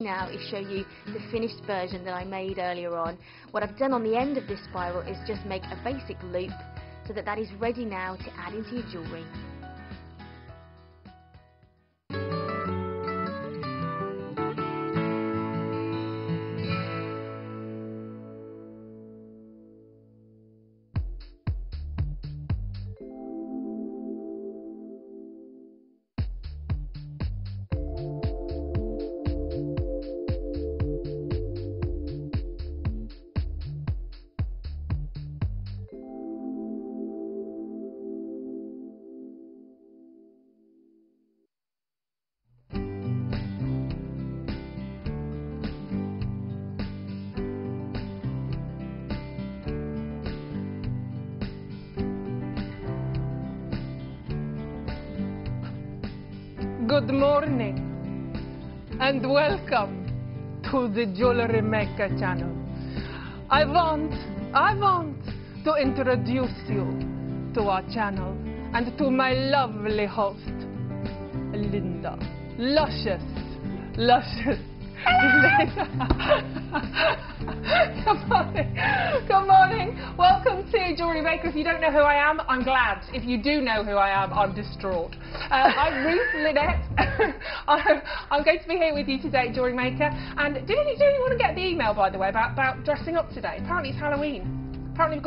Now is show you the finished version that I made earlier on. What I've done on the end of this spiral is just make a basic loop so that that is ready now to add into your jewellery. Good morning and welcome to the Jewellery Maker channel. I want to introduce you to our channel and to my lovely host, Linda. Luscious. Good morning. Welcome to Jewellery Maker. If you don't know who I am, I'm glad. If you do know who I am, I'm distraught. I'm Ruth Linnett. I'm going to be here with you today, Jewellery Maker. And do you want to get the email, by the way, about dressing up today? Apparently it's Halloween. Apparently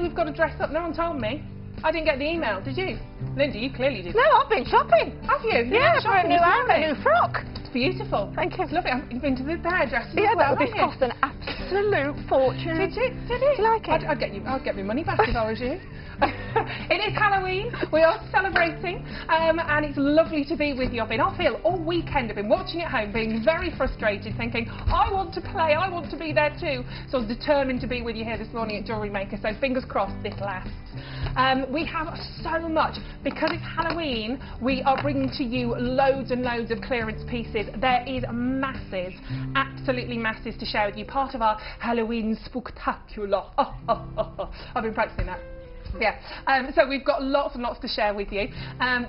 we've got to dress up. No one told me. I didn't get the email. Did you? Linda, you clearly did. No, I've been shopping. Have you? Yeah, for a new outfit, a new frock. It's beautiful. Thank you. It's lovely. You've been to the hairdresser Yeah, as well, this cost an absolute fortune. Did it? Do you like it? I'd get my money back if I was you. It is Halloween. We are celebrating, and it's lovely to be with you. I've been off ill all weekend. I've been watching at home, being very frustrated, thinking, I want to play, I want to be there too. So I was determined to be with you here this morning at Jewellery Maker, so fingers crossed this lasts. We have so much. Because it's Halloween, we are bringing to you loads and loads of clearance pieces. There is masses, absolutely masses to share with you. Part of our Halloween spooktacular. I've been practicing that. Yeah, so we've got lots and lots to share with you.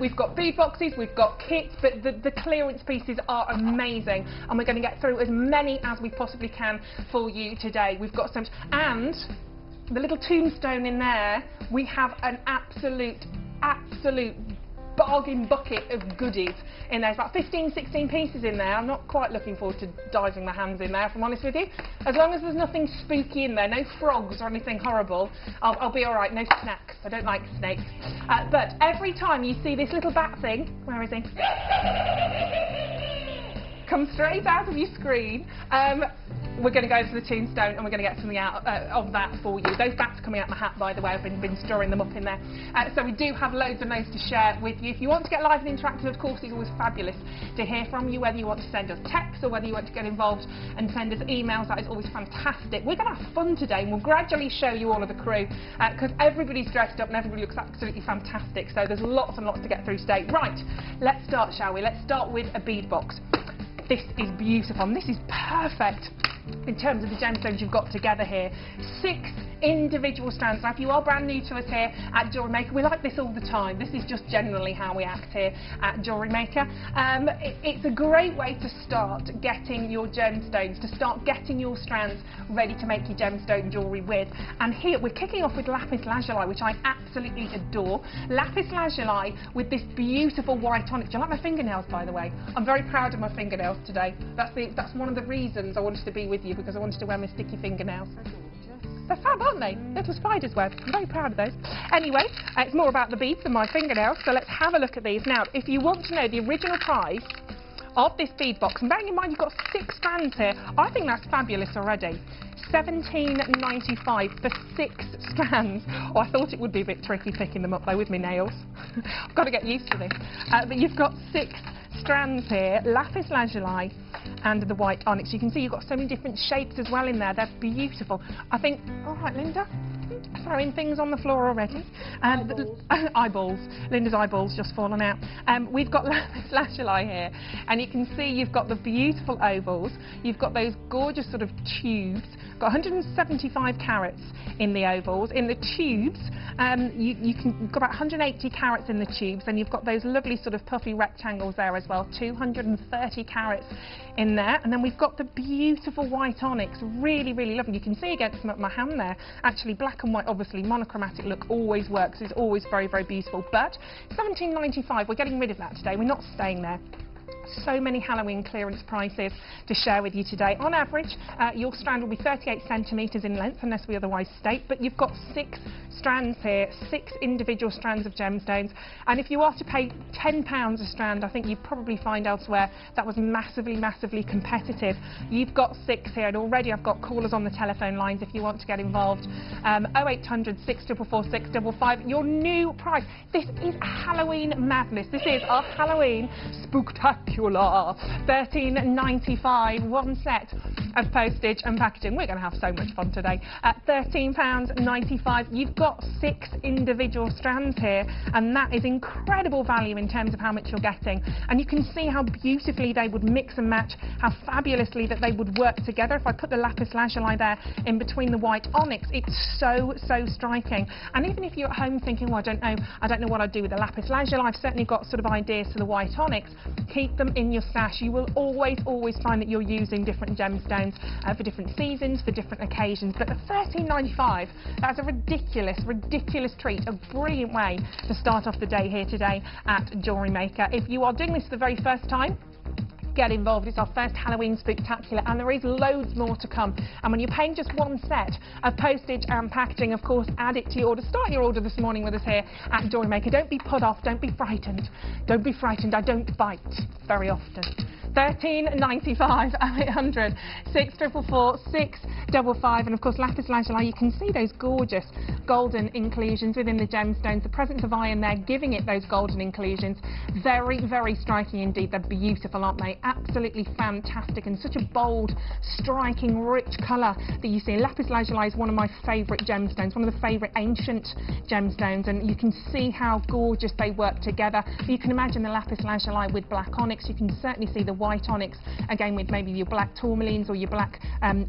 We've got bead boxes, we've got kits, but the clearance pieces are amazing, and we're going to get through as many as we possibly can for you today. We've got so much, and the little tombstone in there, we have an absolute bargain bucket of goodies in there. There's about 15, 16 pieces in there. I'm not quite looking forward to diving my hands in there, if I'm honest with you. As long as there's nothing spooky in there, no frogs or anything horrible, I'll be all right. No snacks. I don't like snakes. But every time you see this little bat thing, where is he? Come straight out of your screen. We're going to go for the tombstone, and we're going to get something out of that for you. Those bats are coming out my hat, by the way. I've been storing them up in there. So we do have loads and loads to share with you. If you want to get live and interactive, of course, it's always fabulous to hear from you, whether you want to send us texts or whether you want to get involved and send us emails. That is always fantastic. We're going to have fun today, and we'll gradually show you all of the crew, because everybody's dressed up and everybody looks absolutely fantastic. So there's lots and lots to get through today. Right, let's start, shall we? Let's start with a bead box. This is beautiful, and this is perfect in terms of the gemstones you've got together here. 6 individual strands. Now, if you are brand new to us here at Jewellery Maker, we like this all the time. This is just generally how we act here at Jewellery Maker. It's a great way to start getting your gemstones, to start getting your strands ready to make your gemstone jewellery with. And here we're kicking off with lapis lazuli, which I absolutely adore. Lapis lazuli with this beautiful white on it. Do you like my fingernails, by the way? I'm very proud of my fingernails today. That's one of the reasons I wanted to be with you, because I wanted to wear my sticky fingernails. They're fab, aren't they? Little spider's web. I'm very proud of those. Anyway, it's more about the beads than my fingernails, so let's have a look at these. Now, if you want to know the original price of this bead box, and bearing in mind you've got 6 strands here, I think that's fabulous already. £17.95 for 6 strands. Oh, I thought it would be a bit tricky picking them up though with my nails. I've got to get used to this. But you've got 6 strands here, lapis lazuli and the white onyx. You can see you've got so many different shapes as well in there. They're beautiful. I think, all right, Linda, throwing things on the floor already. Eyeballs. Linda's eyeballs just fallen out. We've got lapis lazuli here, and you can see you've got the beautiful ovals. You've got those gorgeous sort of tubes. Got 175 carats in the ovals. In the tubes, you've got about 180 carats in the tubes, and you've got those lovely sort of puffy rectangles there as well. 230 carats in there, and then we've got the beautiful white onyx. Really, really lovely. You can see against my hand there. Actually, black and white, obviously, monochromatic look always works. It's always very, very beautiful. But £17.95. We're getting rid of that today. We're not staying there. So many Halloween clearance prices to share with you today. On average, your strand will be 38 centimetres in length, unless we otherwise state, but you've got 6 strands here, 6 individual strands of gemstones, and if you are to pay £10 a strand, I think you'd probably find elsewhere that was massively, massively competitive. You've got 6 here, and already I've got callers on the telephone lines if you want to get involved. 0800 644 655, your new price. This is Halloween madness. This is our Halloween spooktacular. £13.95, one set of postage and packaging. We're going to have so much fun today. At £13.95, you've got 6 individual strands here, and that is incredible value in terms of how much you're getting. And you can see how beautifully they would mix and match, how fabulously that they would work together. If I put the lapis lazuli there in between the white onyx, it's so, so striking. And even if you're at home thinking, well, I don't know what I'd do with the lapis lazuli, I've certainly got sort of ideas for the white onyx. Keep them in your stash. You will always find that you're using different gemstones for different seasons, for different occasions. But at £13.95, that's a ridiculous treat, a brilliant way to start off the day here today at Jewellery Maker. If you are doing this for the very first time, get involved. It's our first Halloween Spooktacular, and there is loads more to come. And when you're paying just one set of postage and packaging, of course, add it to your order. Start your order this morning with us here at Jewellery Maker. Don't be put off. Don't be frightened. Don't be frightened. I don't bite very often. £13.95, 0800 644 655, and of course lapis lazuli. You can see those gorgeous golden inclusions within the gemstones, the presence of iron there giving it those golden inclusions. Very, very striking indeed. They're beautiful, aren't they? Absolutely fantastic, and such a bold, striking, rich colour that you see. Lapis lazuli is one of my favourite gemstones, one of the favourite ancient gemstones, and you can see how gorgeous they work together. You can imagine the lapis lazuli with black onyx. You can certainly see the white onyx again with maybe your black tourmalines or your black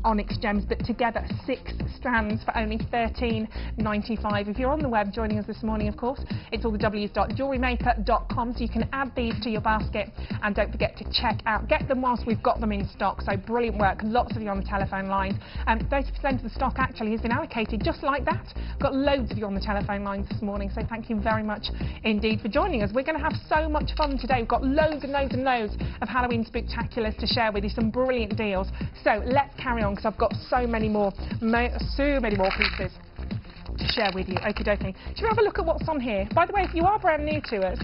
onyx gems, but together 6 strands for only £13.95. If you're on the web joining us this morning, of course, it's all the w's.jewellerymaker.com, so you can add these to your basket, and don't forget to check out, get them whilst we've got them in stock. So brilliant work, lots of you on the telephone lines. 30% of the stock actually has been allocated just like that. Got loads of you on the telephone lines this morning, so thank you very much indeed for joining us. We're going to have so much fun today. We've got loads and loads and loads of Halloween Spooktaculars to share with you, some brilliant deals. So let's carry on, because I've got so many more pieces to share with you. Okie dokie. Should we have a look at what's on here? By the way, if you are brand new to us,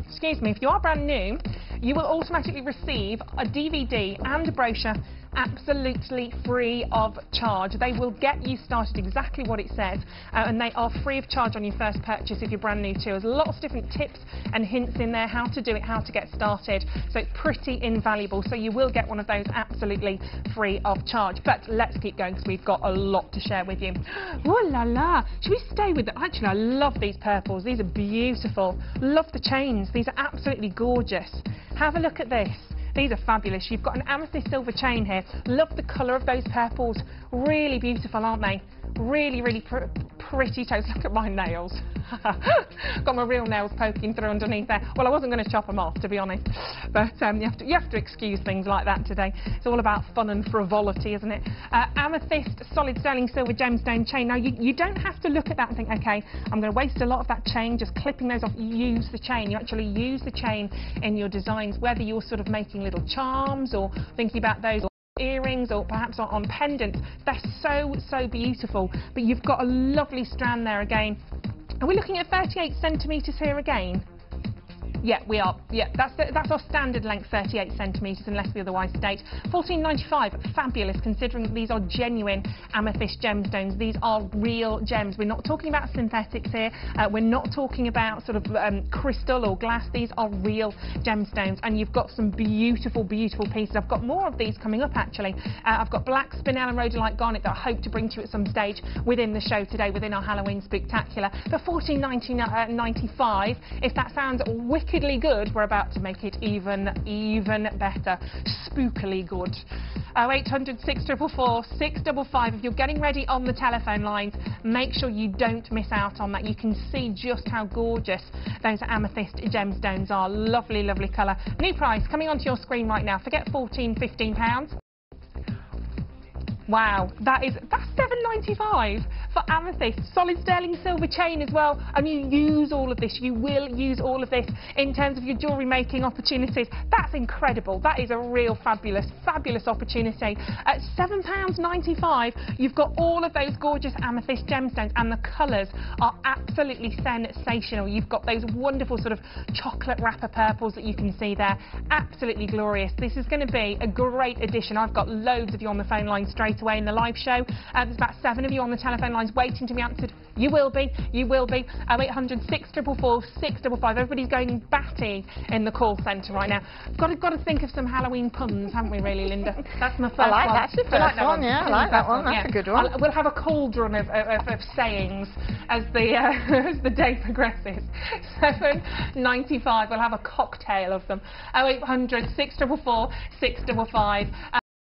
excuse me, if you are brand new, you will automatically receive a DVD and a brochure absolutely free of charge. They will get you started exactly what it says, and they are free of charge on your first purchase if you're brand new too. There's lots of different tips and hints in there, how to do it, how to get started, so it's pretty invaluable. So you will get one of those absolutely free of charge. But let's keep going, because we've got a lot to share with you. Oh la la, should we stay with it? Actually, I love these purples. These are beautiful. Love the chains. These are absolutely gorgeous. Have a look at this. These are fabulous. You've got an amethyst silver chain here. Love the colour of those purples. Really beautiful, aren't they? Really, really pretty toes. Look at my nails. Got my real nails poking through underneath there. Well, I wasn't going to chop them off, to be honest. But you have to excuse things like that today. It's all about fun and frivolity, isn't it? Amethyst solid sterling silver gemstone chain. Now, you don't have to look at that and think, OK, I'm going to waste a lot of that chain just clipping those off. You use the chain. You actually use the chain in your designs, whether you're sort of making little charms or thinking about those earrings or perhaps on pendants. They're so beautiful. But you've got a lovely strand there again. Are we looking at 38 centimetres here again? Yeah, we are. Yeah, that's our standard length, 38 centimetres, unless we otherwise state. $14.95, fabulous, considering that these are genuine amethyst gemstones. These are real gems. We're not talking about synthetics here. We're not talking about sort of crystal or glass. These are real gemstones, and you've got some beautiful, beautiful pieces. I've got more of these coming up, actually. I've got black spinel and rhodolite garnet that I hope to bring to you at some stage within the show today, within our Halloween Spooktacular. For $14.95, if that sounds wickedly good, we're about to make it even better. Spookily good. 0800 644 655. If you're getting ready on the telephone lines, make sure you don't miss out on that. You can see just how gorgeous those amethyst gemstones are. Lovely, lovely colour. New price coming onto your screen right now. Forget £14-15. Wow, that's $7.95 for amethyst. Solid sterling silver chain as well, and you use all of this. You will use all of this in terms of your jewellery making opportunities. That's incredible. That is a real fabulous, fabulous opportunity. At £7.95, you've got all of those gorgeous amethyst gemstones, and the colours are absolutely sensational. You've got those wonderful sort of chocolate wrapper purples that you can see there. Absolutely glorious. This is going to be a great addition. I've got loads of you on the phone line straight away in the live show. There's about 7 of you on the telephone lines waiting to be answered. You will be. 0800 644 655. Everybody's going batty in the call centre right now. Got to think of some Halloween puns, haven't we, really, Linda? That's my first one. I like that. That's the first one. Yeah, I like that one. That's a good one. We'll have a cauldron of sayings as the day progresses. $7.95. We'll have a cocktail of them. 0800 644 655.